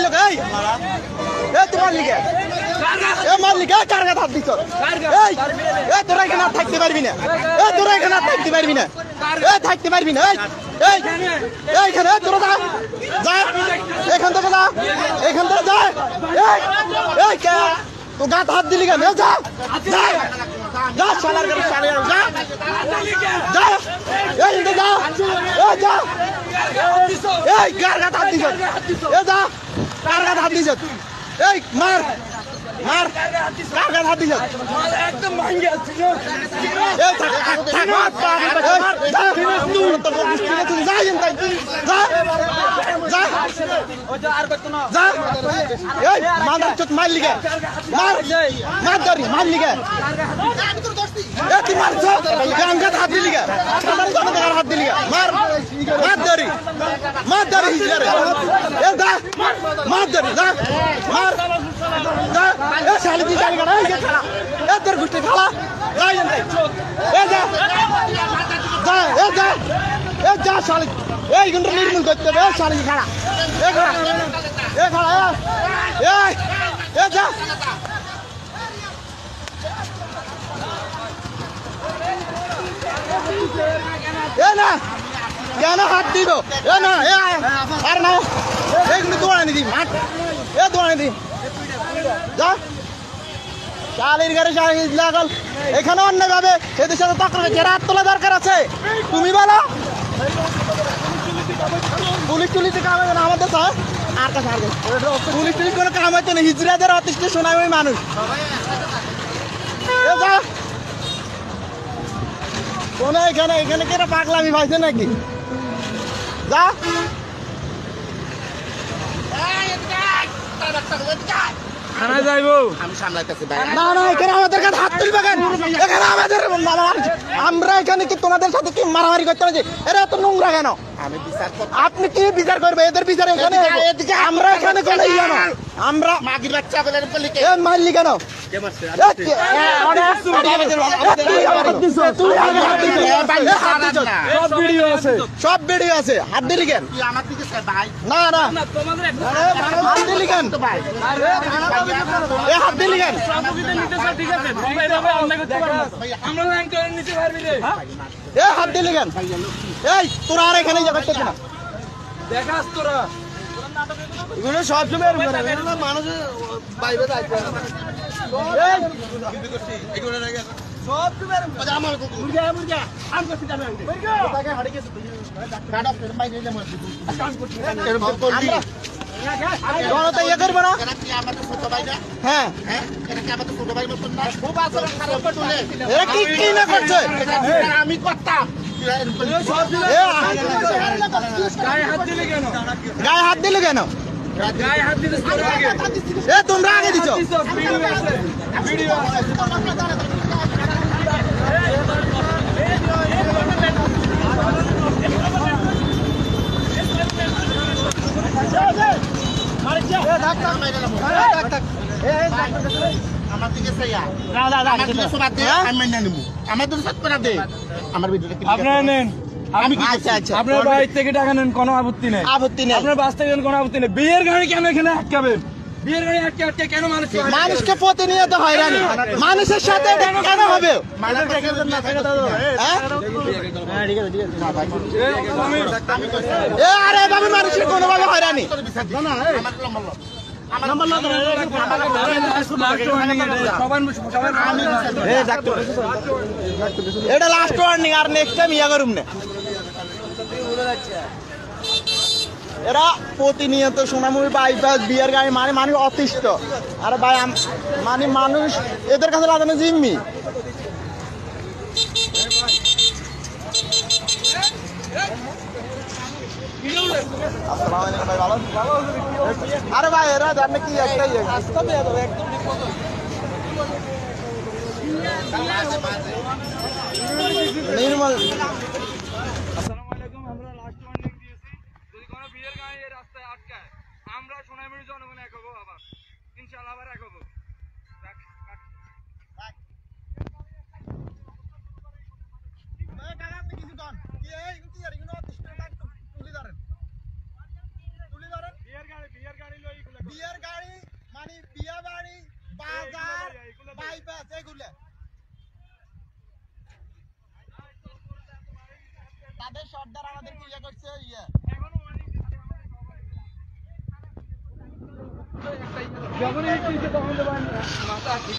দিল এই তোমার লিগে মার লিগে কার গায়ে হাত দিছ এই তোরা এখানে আর থাকতে পারবি না তোরা এখানে আর থাকতে পারবি না থাকতে পারবি না এইখানে তোরা যা এখান থেকে যা এখান থেকে যা এই কে তো গায়ে হাত দিলি কেন যা যা যা শালার করে শালা যা যা এই যা যা এই কার গায়ে হাত দিছ যা কার গায়ে হাত দিছ এই মার মার কার গায়ে হাত দিছ একদম ভাঙে আছে এই থাক যা যা যা আর কত না যা এই মাদার চোদ মার লিগে মার মার ধরি মার লিগে এ তুই মারছ গাঙ্গা হাত দিলি গে সাধারণ জনতার হাত দিলি গে মার মার ধরি হিজরে এ যা মার ধরি যা মার যা এ শালি দি শালি গড়া এই খালা এ তোর গুষ্টি খালা যা এনতে এ যা যা এ যা শালি এই গুন্ডা নির্মূল করতে হবে শালি খালা এ খালা এ যা এ না কেন হাত দিব এ না আর না এই গুন্ডা দৌড়ানি দি মাঠ এ দৌড়ানি দি যা শালির গাড়ি শালি লাগল এখানে অন্য ভাবে এদের সাথে তকরার ঘেরা হাত তোলা দরকার আছে তুমি বলো পুলিশ টুলিশে কাম হবে না আমাদের স্যার আর কাছে আর পুলিশ টুলিশ কোনো কাম হইতো না হিজড়াদের অতিষ্ঠ শোনায় ওই মানুষ যা কোন এখানে এখানে কেটা পাগলামি পাইছে নাকি যা থানা যাইবো আমি সামলাইতেছি ভাই না না এখানে আমাদের কাছে হাত তুলবে কেন এখানে আমাদের আমরা এখানে কি তোমাদের সাথে কি মারামারি করতে হবে এরা এত নোংরা কেন আমি বিচার করব আপনি কি বিচার করবে এদের বিচার এখানে আমরা এখানে কোন ইয়া না আমরা মাগির বাচ্চা বলেন বলি কে এ মারলি কেন কে মারছে সব ভিডিও আছে হাত দিলি কেন তুই আমার দিকে ভাই না না হাত দিলি কেন ভাই এ হাত দিলি কেন এ হাত দিলি কেন এই তোরা আর এখানে যাবে না দেখাস তোরা এগুলো সব সময় মানুষ বাইরে যাইতে সব সময় আমার মুরগা মুরগা আম করতে যাবে তাকে হাড়ি গেছে কাট অফ করে বাইরে যাবে এরকম করলি জনতা ইয়ে করবে না কি আমাদের ছোট ভাই না হ্যাঁ হ্যাঁ এটা কি আমাদের ছোট ভাই মতন না খুব আচরণ খারাপ করলে এরা কি কি না করছে আমি করতাম গায়ে হাত দিলে কেন গায়ে হাত দিলে কেন গায়ে হাত দিলে এ তোমরা আগে দিছো ভিডিও আছে ভিডিও আছে আমার দিকে চাইয়া আমার দিকে সব দে আমি মেনে নেব আমাদের সাথে করে দে আমার ভিডিওটা ক্লিক আপনারা নেন আমি কি আচ্ছা আচ্ছা আপনার বাড়ি থেকে টাকা নেন কোনো আপত্তি নেই আপত্তি নেই আপনার বাস থেকে নেন কোনো আপত্তি নেই বিয়ের গাড়ি কেন এখানে আটকাবেন বিয়ের গাড়ি আটকে কেন মানুষ মানুষকে প্রতিনিয়ত হয়রানি মানুষের সাথে এটা কেন হবে এ আরে বাবু মানুষের কোনোভাবে হয়রানি এটা লাস্ট ওয়ার্নিং আর নেক্সট টাইম ইয়া করুম না এরা প্রতিনিয়ত সোনামুড়ি বাইপাস বিয়ার গাড়ি মানে মানুষ অতিষ্ঠ আরে ভাই মানে মানুষ এদের কাছে লাগানো জিম্মি আরে ভাই এরা জানে কি একটাই নির্মল আমরা সোনামুড়ি জনগণ এক হবো আবার ইনশাআল্লাহ আবার এক হবো বিয়ার গাড়ি লই বিয়ের গাড়ি মানে বিয়ে বাড়ি বাজার বাইপাস এগুলো তাদের সর্দার আমাদের ইয়ে করছে ইয়ে যখনই তখন